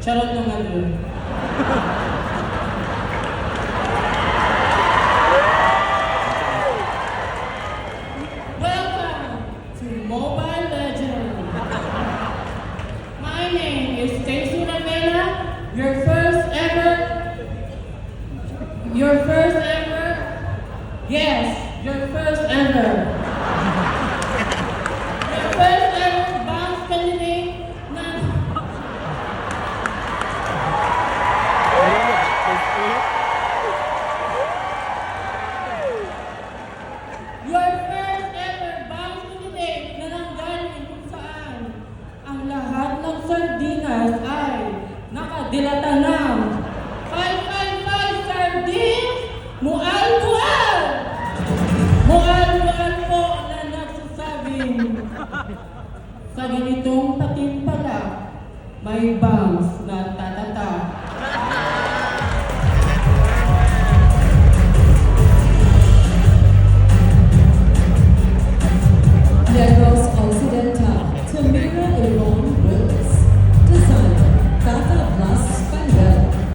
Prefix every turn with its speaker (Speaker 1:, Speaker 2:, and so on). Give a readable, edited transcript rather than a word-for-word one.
Speaker 1: Charot naman yun. Welcome to Mobile Legends. My name is Stacy Rivera, your first ever, yes, your first ever bounce candidate na your first ever bounce candidate na nanggaling kung saan ang lahat ng sardinas ay nakadilata ng 555 sardines mual-mual! Mual-mual po na nagsasabing sa ganitong patimpala may bounce na